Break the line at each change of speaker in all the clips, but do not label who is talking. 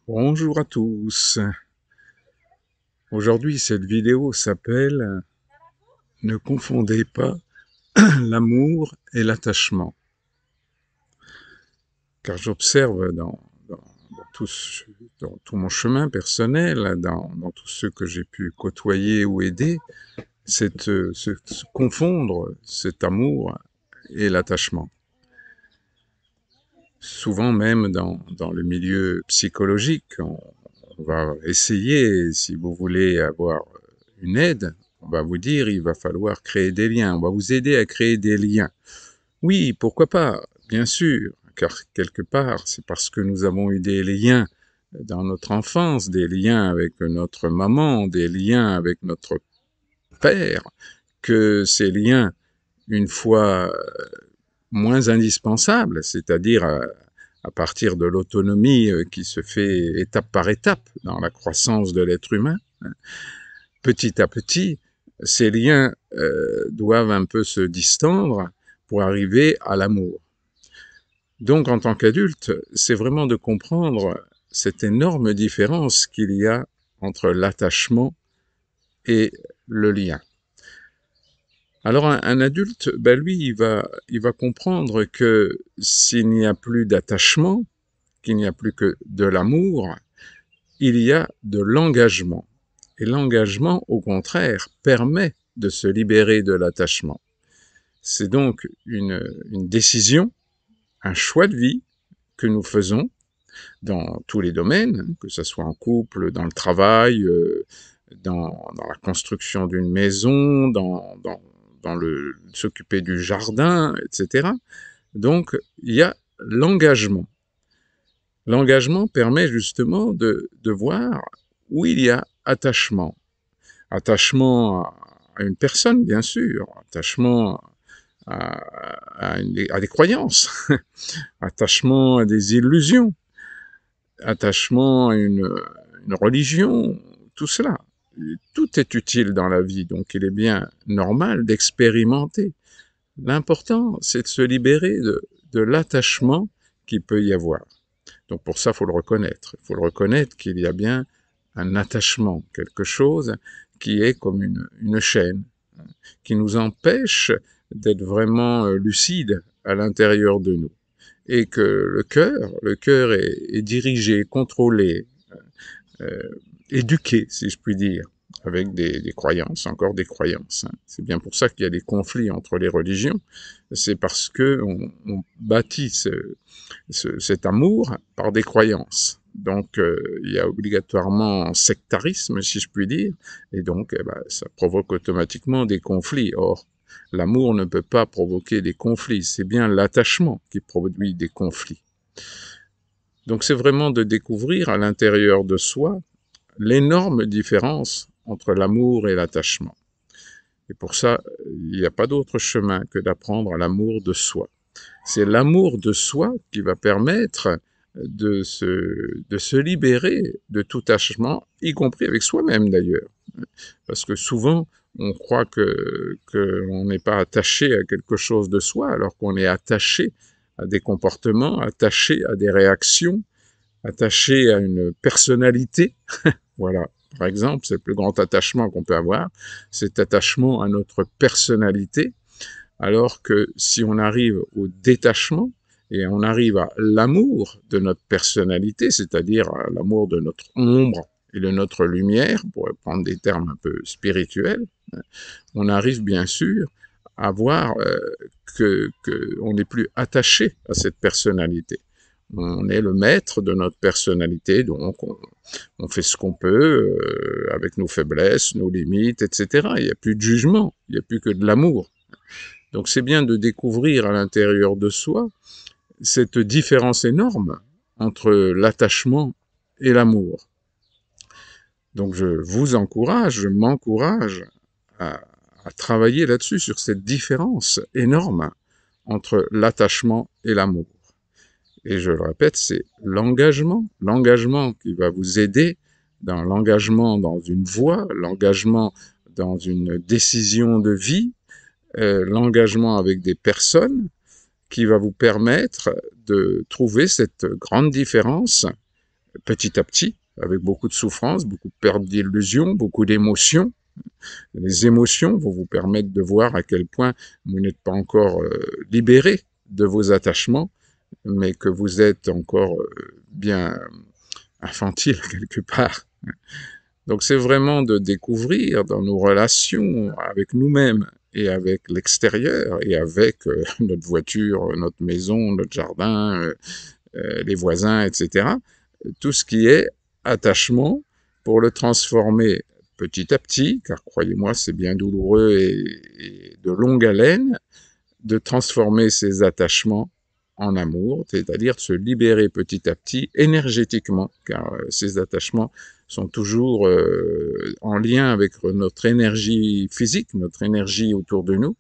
Bonjour à tous. Aujourd'hui, cette vidéo s'appelle Ne confondez pas l'amour et l'attachement. Car j'observe dans tout mon chemin personnel, dans tous ceux que j'ai pu côtoyer ou aider, se confondre cet amour et l'attachement. Souvent même dans le milieu psychologique, on va essayer, si vous voulez avoir une aide, on va vous dire il va falloir créer des liens, on va vous aider à créer des liens. Oui, pourquoi pas, bien sûr, car quelque part, c'est parce que nous avons eu des liens dans notre enfance, des liens avec notre maman, des liens avec notre père, que ces liens, une fois moins indispensables, c'est-à-dire à partir de l'autonomie qui se fait étape par étape dans la croissance de l'être humain, petit à petit, ces liens doivent un peu se distendre pour arriver à l'amour. Donc, en tant qu'adulte, c'est vraiment de comprendre cette énorme différence qu'il y a entre l'attachement et le lien. Alors, un adulte, ben lui, il va comprendre que s'il n'y a plus d'attachement, qu'il n'y a plus que de l'amour, il y a de l'engagement. Et l'engagement, au contraire, permet de se libérer de l'attachement. C'est donc une décision, un choix de vie que nous faisons dans tous les domaines, que ce soit en couple, dans le travail, dans la construction d'une maison, s'occuper du jardin, etc. Donc, il y a l'engagement. L'engagement permet justement de voir où il y a attachement. Attachement à une personne, bien sûr, attachement à des croyances, attachement à des illusions, attachement à une religion, tout cela. Tout est utile dans la vie, donc il est bien normal d'expérimenter. L'important, c'est de se libérer de l'attachement qu'il peut y avoir. Donc pour ça, il faut le reconnaître. Il faut le reconnaître qu'il y a bien un attachement, quelque chose qui est comme une chaîne, qui nous empêche d'être vraiment lucide à l'intérieur de nous. Et que le cœur est dirigé, contrôlé, euh, éduqué, si je puis dire, avec des croyances, encore des croyances. Hein. C'est bien pour ça qu'il y a des conflits entre les religions. C'est parce que on bâtit cet amour par des croyances. Donc, il y a obligatoirement un sectarisme, si je puis dire, et donc, ça provoque automatiquement des conflits. Or, l'amour ne peut pas provoquer des conflits, c'est bien l'attachement qui produit des conflits. Donc, c'est vraiment de découvrir à l'intérieur de soi l'énorme différence entre l'amour et l'attachement. Et pour ça, il n'y a pas d'autre chemin que d'apprendre à l'amour de soi. C'est l'amour de soi qui va permettre de se libérer de tout attachement, y compris avec soi-même d'ailleurs. Parce que souvent, on croit que on n'est pas attaché à quelque chose de soi, alors qu'on est attaché à des comportements, attaché à des réactions, attaché à une personnalité. Voilà. Par exemple, c'est le plus grand attachement qu'on peut avoir, cet attachement à notre personnalité, alors que si on arrive au détachement et on arrive à l'amour de notre personnalité, c'est-à-dire à l'amour de notre ombre et de notre lumière, pour prendre des termes un peu spirituels, on arrive bien sûr à voir on n'est plus attaché à cette personnalité. On est le maître de notre personnalité, donc on fait ce qu'on peut avec nos faiblesses, nos limites, etc. Il n'y a plus de jugement, il n'y a plus que de l'amour. Donc c'est bien de découvrir à l'intérieur de soi cette différence énorme entre l'attachement et l'amour. Donc je vous encourage, je m'encourage à travailler là-dessus, sur cette différence énorme entre l'attachement et l'amour. Et je le répète, c'est l'engagement qui va vous aider dans l'engagement dans une voie, l'engagement dans une décision de vie, l'engagement avec des personnes qui va vous permettre de trouver cette grande différence petit à petit, avec beaucoup de souffrance, beaucoup de perte d'illusion, beaucoup d'émotions. Les émotions vont vous permettre de voir à quel point vous n'êtes pas encore libéré de vos attachements, mais que vous êtes encore bien infantile quelque part. Donc c'est vraiment de découvrir dans nos relations avec nous-mêmes et avec l'extérieur et avec notre voiture, notre maison, notre jardin, les voisins, etc. Tout ce qui est attachement pour le transformer petit à petit, car croyez-moi, c'est bien douloureux et de longue haleine, de transformer ces attachements en amour, c'est-à-dire de se libérer petit à petit énergétiquement, car ces attachements sont toujours en lien avec notre énergie physique, notre énergie autour de nous.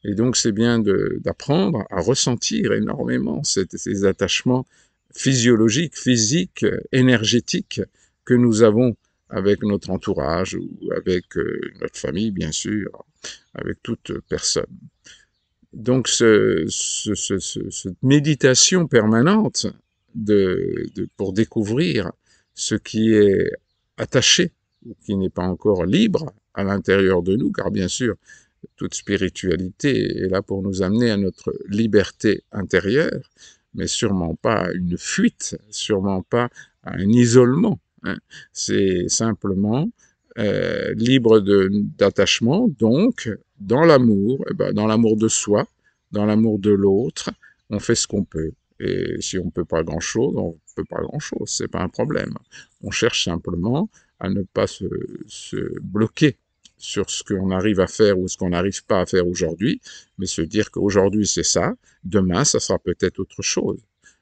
Et donc c'est bien d'apprendre à ressentir énormément ces attachements physiologiques, physiques, énergétiques que nous avons avec notre entourage ou avec notre famille, bien sûr, avec toute personne. Donc cette méditation permanente pour découvrir ce qui est attaché ou qui n'est pas encore libre à l'intérieur de nous, car bien sûr, toute spiritualité est là pour nous amener à notre liberté intérieure, mais sûrement pas à une fuite, sûrement pas à un isolement. Hein. C'est simplement libre d'attachement, donc dans l'amour, dans l'amour de soi, dans l'amour de l'autre, on fait ce qu'on peut. Et si on ne peut pas grand-chose, on ne peut pas grand-chose, c'est pas un problème. On cherche simplement à ne pas se bloquer sur ce qu'on arrive à faire ou ce qu'on n'arrive pas à faire aujourd'hui, mais se dire qu'aujourd'hui c'est ça, demain ça sera peut-être autre chose.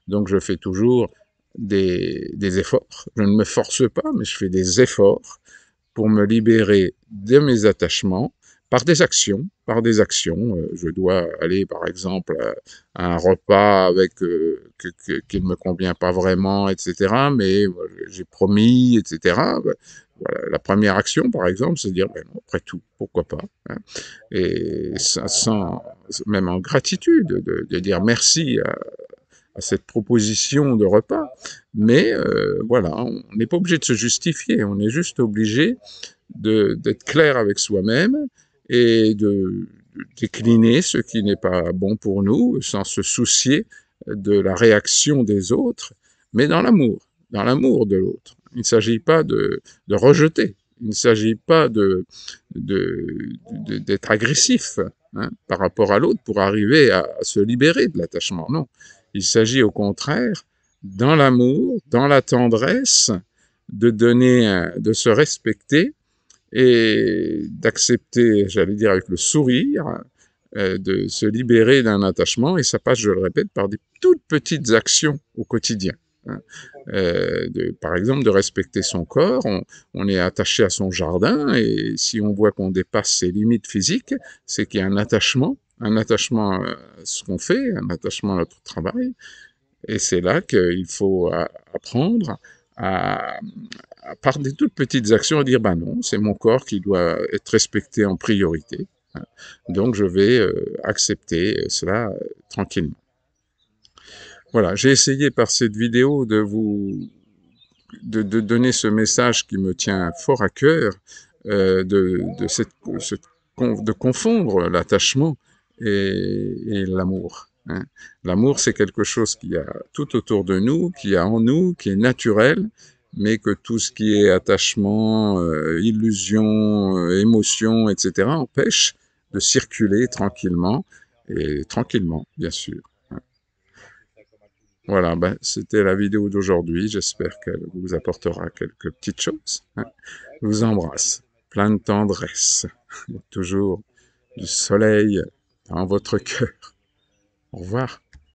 Donc je fais toujours des efforts. Je ne me force pas, mais je fais des efforts pour me libérer de mes attachements par des actions. Je dois aller, par exemple, à un repas avec qui ne me convient pas vraiment, etc. Mais j'ai promis, etc. Voilà. La première action, par exemple, c'est de dire, ben non, après tout, pourquoi pas, hein. Et sans, même en gratitude, de dire merci à cette proposition de repas. Mais voilà, on n'est pas obligé de se justifier, on est juste obligé d'être clair avec soi-même et de décliner ce qui n'est pas bon pour nous sans se soucier de la réaction des autres, mais dans l'amour de l'autre. Il ne s'agit pas de rejeter, il ne s'agit pas d'être agressif, hein, par rapport à l'autre pour arriver à se libérer de l'attachement. Non, il s'agit au contraire, dans l'amour, dans la tendresse, de se respecter et d'accepter, j'allais dire avec le sourire, de se libérer d'un attachement, et ça passe, je le répète, par des toutes petites actions au quotidien. Hein. Par exemple, de respecter son corps, on est attaché à son jardin, et si on voit qu'on dépasse ses limites physiques, c'est qu'il y a un attachement à ce qu'on fait, un attachement à notre travail, et c'est là qu'il faut apprendre à, par des toutes petites actions, à dire, ben non, c'est mon corps qui doit être respecté en priorité. Hein. Donc je vais accepter cela tranquillement. Voilà, j'ai essayé par cette vidéo de donner ce message qui me tient fort à cœur, de confondre l'attachement et l'amour. Hein. L'amour, c'est quelque chose qui a tout autour de nous, qui a en nous, qui est naturel, mais que tout ce qui est attachement, illusion, émotion, etc., empêche de circuler tranquillement, et tranquillement, bien sûr. Hein. Voilà, ben, c'était la vidéo d'aujourd'hui. J'espère qu'elle vous apportera quelques petites choses. Hein. Je vous embrasse, plein de tendresse, toujours du soleil dans votre cœur. Au revoir.